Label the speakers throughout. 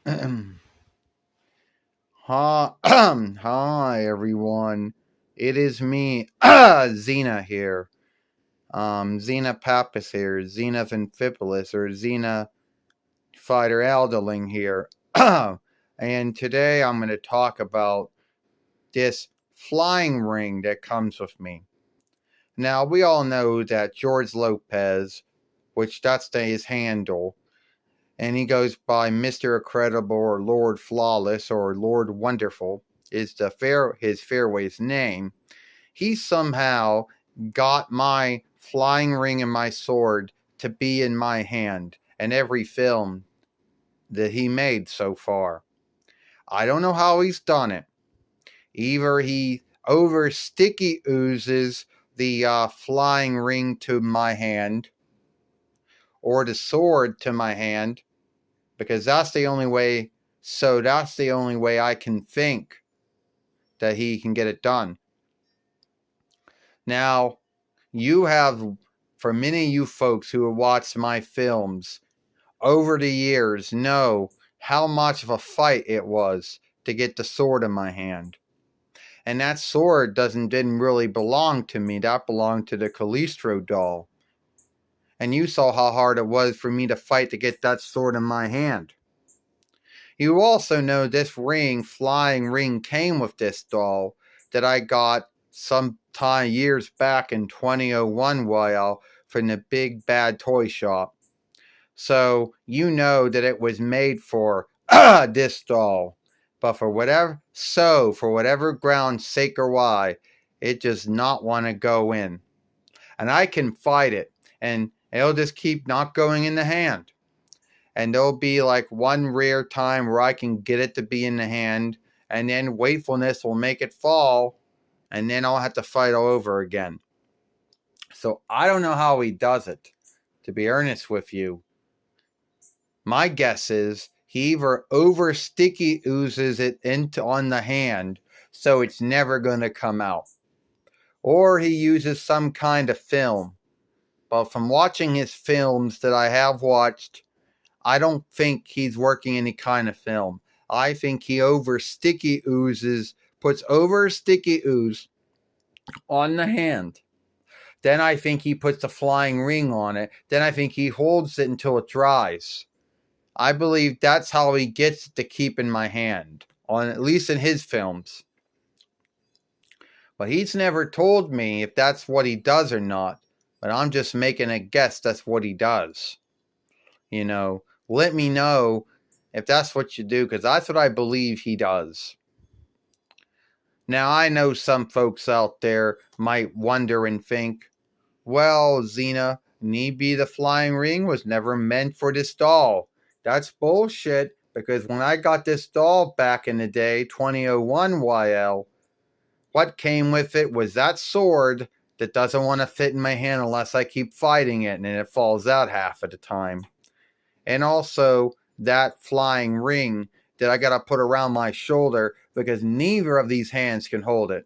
Speaker 1: Hi, hi everyone. It is me, Xena here. Xena Pappas here. Xena Amphipolis or Xena Fighter Aldeling here. And today I'm going to talk about this flying ring that comes with me. Now, we all know that George Lopez, which that's his handle, and he goes by Mr. Incredible or Lord Flawless or Lord Wonderful is his fairway's name. He somehow got my flying ring and my sword to be in my hand in every film that he made so far. I don't know how he's done it. Either he over sticky oozes the flying ring to my hand or the sword to my hand, because that's the only way. So that's the only way I can think that he can get it done. Now, you have, for many of you folks who have watched my films over the years, know how much of a fight it was to get the sword in my hand. And that sword didn't really belong to me. That belonged to the Callisto doll. And you saw how hard it was for me to fight to get that sword in my hand. You also know this flying ring, came with this doll that I got some time years back in 2001 while from the Big Bad Toy Shop. So you know that it was made for this doll. But for whatever ground, sake or why, it does not want to go in. And I can fight it, and it'll just keep not going in the hand. And there'll be like one rare time where I can get it to be in the hand, and then wakefulness will make it fall, and then I'll have to fight all over again. So I don't know how he does it, to be earnest with you. My guess is he either over sticky oozes it into on the hand so it's never going to come out, or he uses some kind of film. But from watching his films that I have watched, I don't think he's working any kind of film. I think he puts over sticky ooze on the hand. Then I think he puts the flying ring on it. Then I think he holds it until it dries. I believe that's how he gets it to keep in my hand, on at least in his films. But he's never told me if that's what he does or not. But I'm just making a guess that's what he does. Let me know if that's what you do, because that's what I believe he does. Now, I know some folks out there might wonder and think, well, Xena, need be the flying ring was never meant for this doll. That's bullshit, because when I got this doll back in the day, 2001 YL, what came with it was that sword that doesn't want to fit in my hand unless I keep fighting it, and it falls out half of the time. And also that flying ring that I got to put around my shoulder, because neither of these hands can hold it.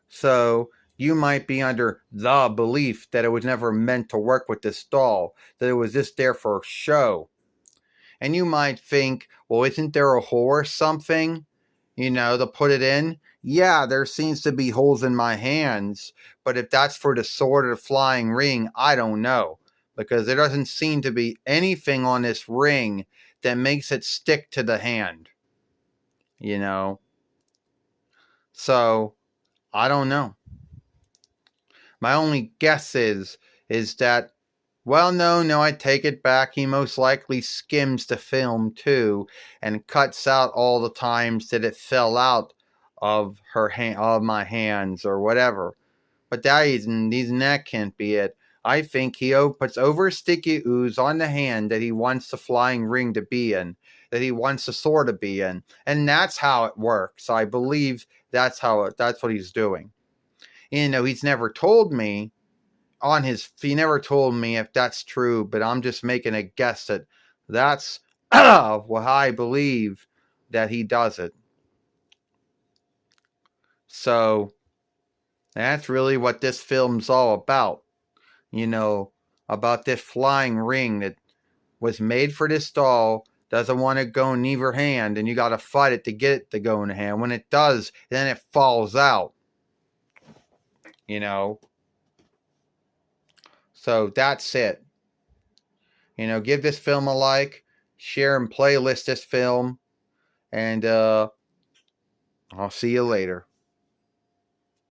Speaker 1: So you might be under the belief that it was never meant to work with this doll, that it was just there for show. And you might think, well, isn't there a hole or something, to put it in? Yeah, there seems to be holes in my hands, but if that's for the sword or the flying ring, I don't know. Because there doesn't seem to be anything on this ring that makes it stick to the hand. So, I don't know. My only guess is that, well, no, I take it back. He most likely skims the film too, and cuts out all the times that it fell out of of my hands or whatever. But that can't be it. I think he puts over sticky ooze on the hand that he wants the flying ring to be in, that he wants the sword to be in, and that's how it works. I believe that's what he's doing. He's never told me he never told me if that's true, but I'm just making a guess that that's what I believe that he does it. So that's really what this film's all about. About this flying ring that was made for this doll doesn't want to go in either hand, and you got to fight it to get it to go in the hand. When it does, then it falls out. You know? So that's it. You know, give this film a like, share and playlist this film, and I'll see you later.